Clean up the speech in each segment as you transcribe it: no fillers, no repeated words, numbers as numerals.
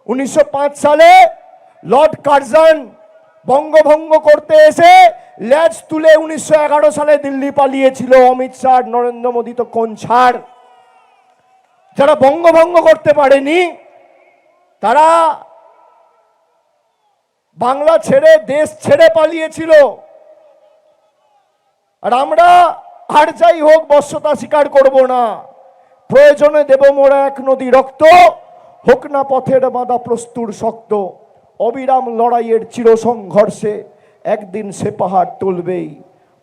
1905 সালে Lord Curzon বঙ্গভঙ্গ করতে এসে ল্যাজ তুলে 1911 সালে দিল্লি পালিয়েছিল। অমিত শাহ, নরেন্দ্র মোদী তো কোন ছাড়। যারা বঙ্গভঙ্গ করতে পারেনি তারা বাংলা ছেড়ে দেশ ছেড়ে পালিয়েছিল। আর আমরা আর যাই হোক বশ্যতা স্বীকার করব না। প্রয়োজনে দেব মোরা এক নদী রক্ত, হোক না পথের বাঁধা প্রস্তুর শক্ত। অবিরাম লড়াইয়ের চির সংঘর্ষে একদিন সে পাহাড় তুলবেই,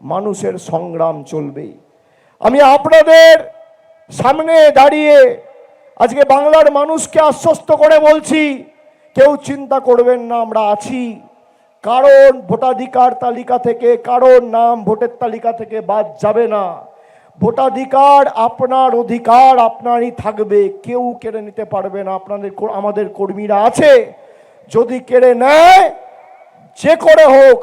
মানুষের সংগ্রাম চলবেই। আমি আপনাদের সামনে দাঁড়িয়ে আজকে বাংলার মানুষকে আশ্বস্ত করে বলছি, কেউ চিন্তা করবেন না, আমরা আছি। কারণ ভোটাধিকার তালিকা থেকে কারোর নাম ভোটের তালিকা থেকে বাদ যাবে না। ভোটাধিকার আপনার অধিকার, আপনারই থাকবে, কেউ কেড়ে নিতে পারবে না। আপনাদের আমাদের কর্মীরা আছে, যদি কেড়ে নেয় যে করে হোক,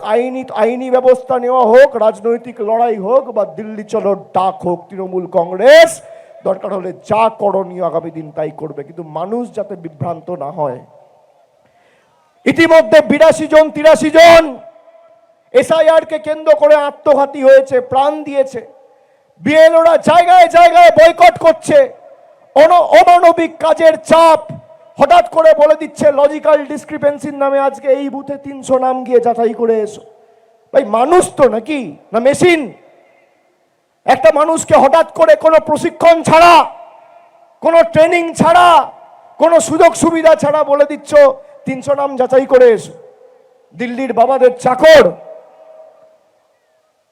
আইনি ব্যবস্থা নেওয়া হোক, রাজনৈতিক লড়াই হোক, বা দিল্লি চলো ডাক হোক, তৃণমূল কংগ্রেস দরকার হলে যা করণীয় আগামী দিন তাই করবে, কিন্তু মানুষ যাতে বিভ্রান্ত না হয়। ইতিমধ্যে 82 জন 83 জন এসআইআর কে কেন্দ্র করে আত্মঘাতী হয়েছে, প্রাণ দিয়েছে। বিএলওরা জায়গায় জায়গায় বয়কট করছে। অমানবিক কাজের চাপ হঠাৎ করে বলে দিচ্ছে লজিক্যাল ডিসক্রিপেন্সির নামে আজকে এই বুথে 300 নাম গিয়ে যাচাই করে এসো। ভাই মানুষ তো নাকি না মেশিন? একটা মানুষকে হঠাৎ করে কোনো প্রশিক্ষণ ছাড়া, কোনো ট্রেনিং ছাড়া, কোনো সুযোগ সুবিধা ছাড়া বলে দিচ্ছ 300 নাম যাচাই করে এসো। দিল্লির বাবাদের চাকর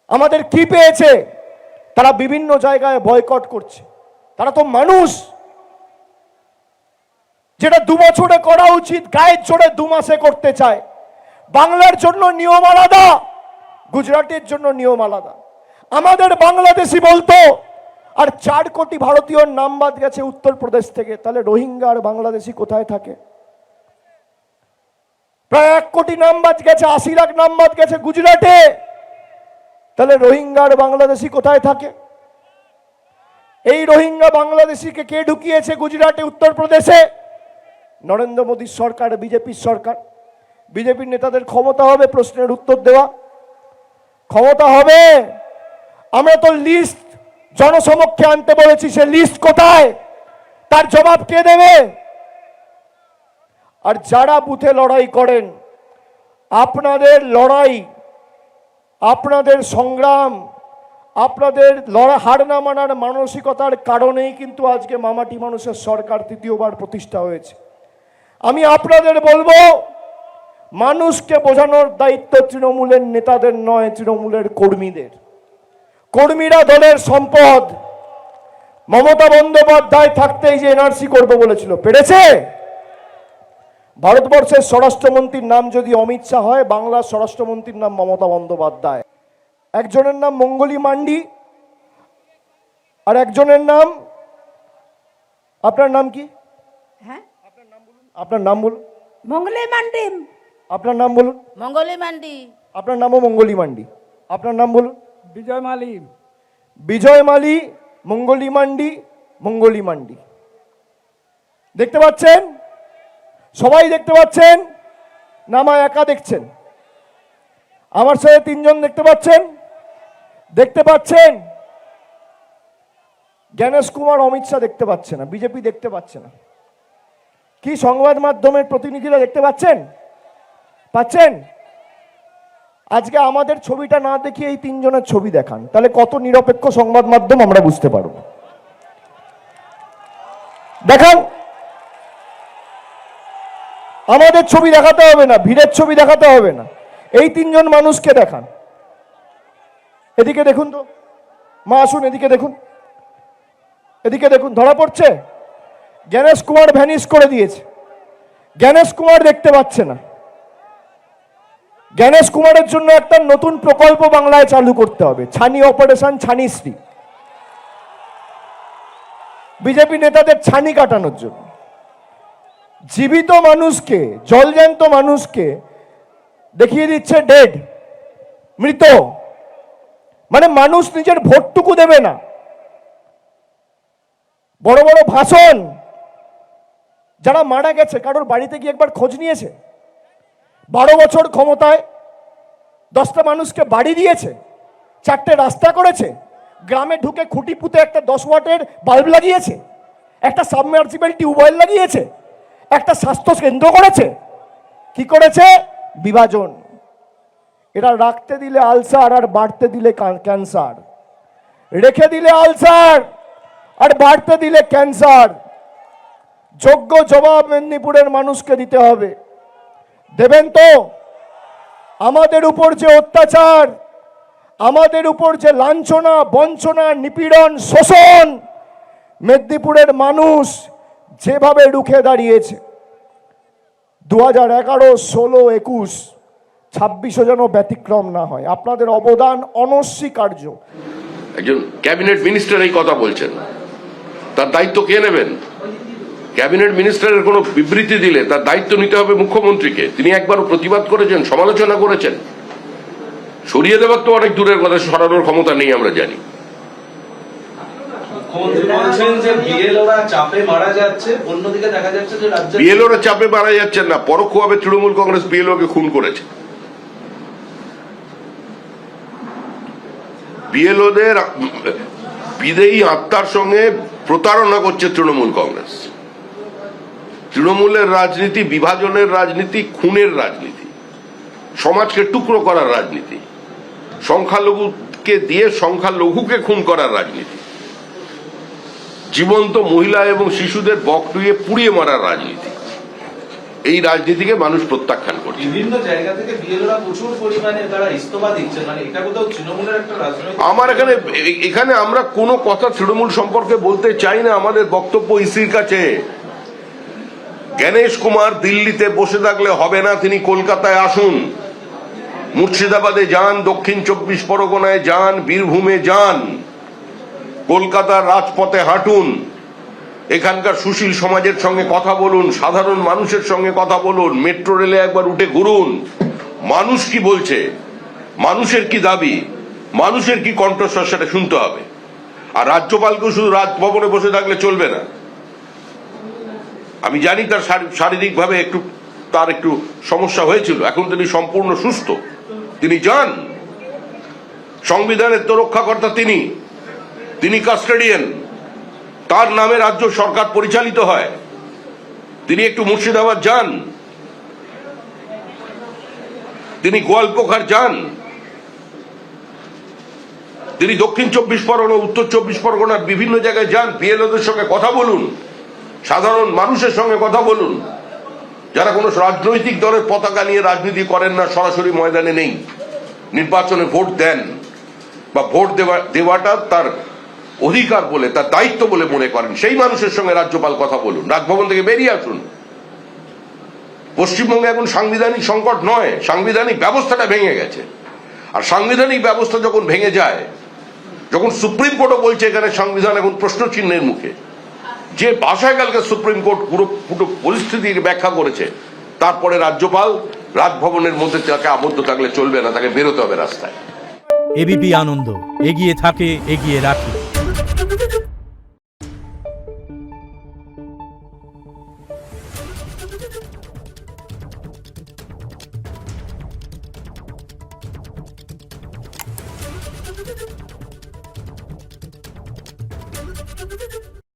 আমাদের কি পেয়েছে? তারা বিভিন্ন জায়গায় বয়কট করছে। তারা তো মানুষ। যেটা 2 বছরে করা উচিত গায়ের জোরে 2 মাসে করতে চায়। বাংলার জন্য নিয়ম আলাদা, গুজরাটের জন্য নিয়ম আলাদা। আমাদের বাংলাদেশি বলতো, আর 4 কোটি ভারতীয়র নাম বাদ গেছে উত্তরপ্রদেশ থেকে, তাহলে রোহিঙ্গা আর বাংলাদেশি কোথায় থাকে? প্রায় 1 কোটি নাম বাদ গেছে, 80 লাখ নাম বাদ গেছে গুজরাটে, তাহলে রোহিঙ্গা আর বাংলাদেশি কোথায় থাকে? এই রোহিঙ্গা বাংলাদেশিকে কে ঢুকিয়েছে গুজরাটে, উত্তরপ্রদেশে? নরেন্দ্র মোদীর সরকার, বিজেপির সরকার। বিজেপির নেতাদের ক্ষমতা হবে প্রশ্নের উত্তর দেওয়া? ক্ষমতা হবে? আমরা তো লিস্ট জনসমক্ষে আনতে বলেছি, সে লিস্ট কোথায়? তার জবাব কে দেবে? আর যারা বুথে লড়াই করেন, আপনাদের লড়াই, আপনাদের সংগ্রাম, আপনাদের হার না মানার মানসিকতার কারণেই কিন্তু আজকে মামাটি মানুষের সরকার 3য়বার প্রতিষ্ঠা হয়েছে। আমি আপনাদের বলবো, মানুষকে বোঝানোর দায়িত্ব তৃণমূলের নেতাদের নয়, তৃণমূলের কর্মীদের। কর্মীরা দলের সম্পদ। মমতা বন্দ্যোপাধ্যায় থাকতেই যে এনআরসি করবে বলেছিল, পেরেছে? ভারতবর্ষের স্বরাষ্ট্রমন্ত্রীর নাম যদি অমিত শাহ হয়, বাংলার স্বরাষ্ট্রমন্ত্রীর নাম মমতা বন্দ্যোপাধ্যায়। একজনের নাম মঙ্গলি মান্ডি, আর একজনের নাম, আপনার নাম কি? হ্যাঁ, আপনার নাম বলুন। মঙ্গলি মান্ডি। আপনার নাম বলুন। মঙ্গলি মান্ডি। আপনার নামও মঙ্গলি মান্ডি। আপনার নাম বলুন। বিজয় মালি। বিজয় মালি, মঙ্গলি মান্ডি, মঙ্গলি মান্ডি। দেখতে পাচ্ছেন? সবাই দেখতে পাচ্ছেন না? আমার একা দেখছেন? আমার সাথে 3 জন দেখতে পাচ্ছেন? দেখতে পাচ্ছেন? জ্ঞানেশ কুমার, অমিত শাহ দেখতে পাচ্ছে না, বিজেপি দেখতে পাচ্ছে না। কি সংবাদ মাধ্যমের প্রতিনিধিরা দেখতে পাচ্ছেন? পাচ্ছেন? আজকে আমাদের ছবিটা না দেখিয়ে এই 3 জনের ছবি দেখান, তাহলে কত নিরপেক্ষ সংবাদ মাধ্যম আমরা বুঝতে পারব। দেখান, আমাদের ছবি দেখাতে হবে না, ভিড়ের ছবি দেখাতে হবে না, এই 3 জন মানুষকে দেখান। এদিকে দেখুন তো, মা আসুন, এদিকে দেখুন, এদিকে দেখুন, ধরা পড়ছে? জ্ঞানেশ কুমার ভ্যানিশ করে দিয়েছে। জ্ঞানেশ কুমার দেখতে পাচ্ছে না। জ্ঞানেশ কুমারের জন্য একটা নতুন প্রকল্প বাংলায় চালু করতে হবে, ছানি অপারেশন ছানিশ্রী। বিজেপি নেতাদের ছানি কাটানোর জন্য। জীবিত মানুষকে, জলজ্যান্ত মানুষকে দেখিয়ে দিচ্ছে ডেড, মৃত। মানে মানুষ নিজের ভোটটুকু দেবে না। বড় বড় ভাষণ, যারা মারা গেছে কারোর বাড়িতে গিয়ে একবার খোঁজ নিয়েছে? 12 বছর ক্ষমতায় 10টা মানুষকে বাড়ি দিয়েছে, 4টে রাস্তা করেছে, গ্রামে ঢুকে খুঁটি পুঁতে একটা 10 ওয়াটের বাল্ব লাগিয়েছে, একটা সাবমার্সিবল টিউবওয়েল লাগিয়েছে, একটা স্বাস্থ্য কেন্দ্র করেছে। কি করেছে? বিভাজন। এরা রাখতে দিলে আলসার আর বাড়তে দিলে ক্যান্সার, রেখে দিলে আলসার আর বাড়তে দিলে ক্যান্সার। যোগ্য জবাব মেদিনীপুরের মানুষকে দিতে হবে। দেবেন তো? আমাদের উপর যে অত্যাচার, আমাদের উপর যে লাঞ্ছনা, বঞ্চনা, নিপীড়ন, শোষণ, মেদিনীপুরের মানুষ যেভাবে রুখে দাঁড়িয়েছে, 2011, 16, 21, 26 যেন ব্যতিক্রম না হয়। আপনাদের অবদান অনস্বীকার্য। একজন ক্যাবিনেট মিনিস্টার এই কথা বলছেন, তার দায়িত্ব কে নেবেন? ক্যাবিনেট মিনিস্টারের কোনো বিবৃতি দিলে তার দায়িত্ব নিতে হবে মুখ্যমন্ত্রীকে। তিনি একবারও প্রতিবাদ করেছেন, সমালোচনা করেছেন? সরিয়ে দেওয়ার তো অনেক দূরের কথা, সরানোর ক্ষমতা নেই আমরা জানি। মুখ্যমন্ত্রী বলছেন যে বিএলওরা চাপে মারা যাচ্ছে, অন্যদিকে দেখা যাচ্ছে যে রাজ্যে বিএলওরা চাপে মারা যাচ্ছেন না, পরোক্ষভাবে তৃণমূল কংগ্রেস বিএলওকে খুন করেছে। বিএলওদের বিদেয়ী আত্মার সঙ্গে প্রতারণা করছে তৃণমূল কংগ্রেস। তৃণমূলের রাজনীতি বিভাজনের রাজনীতি, খুনের রাজনীতি, সমাজকে টুকরো করার রাজনীতি, সংখ্যালঘুকে দিয়ে সংখ্যালঘুকে খুন করার রাজনীতি, জীবন্ত মহিলা এবং শিশুদের বকটুয়ে পুড়িয়ে মারার রাজনীতি। এই রাজনীতিকে মানুষ প্রত্যাখ্যান করছে। বিভিন্ন জায়গা থেকে বিএলওরা প্রচুর পরিমাণে তারা ইস্তফা দিচ্ছেন, মানে এটা কোথাও তৃণমূলের একটা রাজনৈতিক। আমার এখানে আমরা কোনো কথা তৃণমূল সম্পর্কে বলতে চাই না। আমাদের বক্তব্য ইসির কাছে। গণেশ কুমার দিল্লিতে বসে থাকলে হবে না, তিনি কলকাতায় আসুন, মুর্শিদাবাদে যান, দক্ষিণ 24 পরগনায় যান, বীরভূমে যান, কলকাতার রাজপথে হাঁটুন, এখানকার সুশীল সমাজের সঙ্গে কথা বলুন, সাধারণ মানুষের সঙ্গে কথা বলুন, মেট্রো রেলে একবার উঠে ঘুরুন। মানুষ কি বলছে, মানুষের কি দাবি, মানুষের কি কণ্ঠস্বর, সেটা শুনতে হবে। আর রাজ্যপালকেও শুধু রাজভবনে বসে থাকলে চলবে না। আমি জানি তার শারীরিকভাবে তার একটু সমস্যা হয়েছিল, এখন তিনি সম্পূর্ণ সুস্থ। তিনি যান, সংবিধানের তো রক্ষাকর্তা তিনি কাস্টোডিয়ান, তার নামে রাজ্য সরকার পরিচালিত হয়। তিনি একটু মুর্শিদাবাদ যান, তিনি গোয়ালপোখার যান, তিনি দক্ষিণ 24 পরগনা, উত্তর 24 পরগনার বিভিন্ন জায়গায় যান, বিএলওদের সঙ্গে কথা বলুন, সাধারণ মানুষের সঙ্গে কথা বলুন, যারা কোনো রাজনৈতিক দলের পতাকা নিয়ে রাজনীতি করেন না, সরাসরি ময়দানে নেই, নির্বাচনে ভোট দেন বা ভোট দেওয়াটা তার অধিকার বলে, তার দায়িত্ব বলে মনে করেন, সেই মানুষের সঙ্গে রাজ্যপাল কথা বলুন, রাজভবন থেকে বেরিয়ে আসুন। পশ্চিমবঙ্গে এখন সাংবিধানিক সংকট নয়, সাংবিধানিক ব্যবস্থাটা ভেঙে গেছে। আর সাংবিধানিক ব্যবস্থা যখন ভেঙে যায়, যখন সুপ্রিম কোর্টও বলছে এখানে সংবিধান এখন প্রশ্ন চিহ্নের মুখে, যে ভাষায় কালকে সুপ্রিম কোর্ট পুরো পরিস্থিতির ব্যাখ্যা করেছে, তারপরে রাজ্যপাল রাজভবনের মধ্যে তাকে আবদ্ধ থাকলে চলবে না, তাকে বেরোতে হবে রাস্তায়। এবিপি আনন্দ, এগিয়ে থাকে, এগিয়ে রাখে।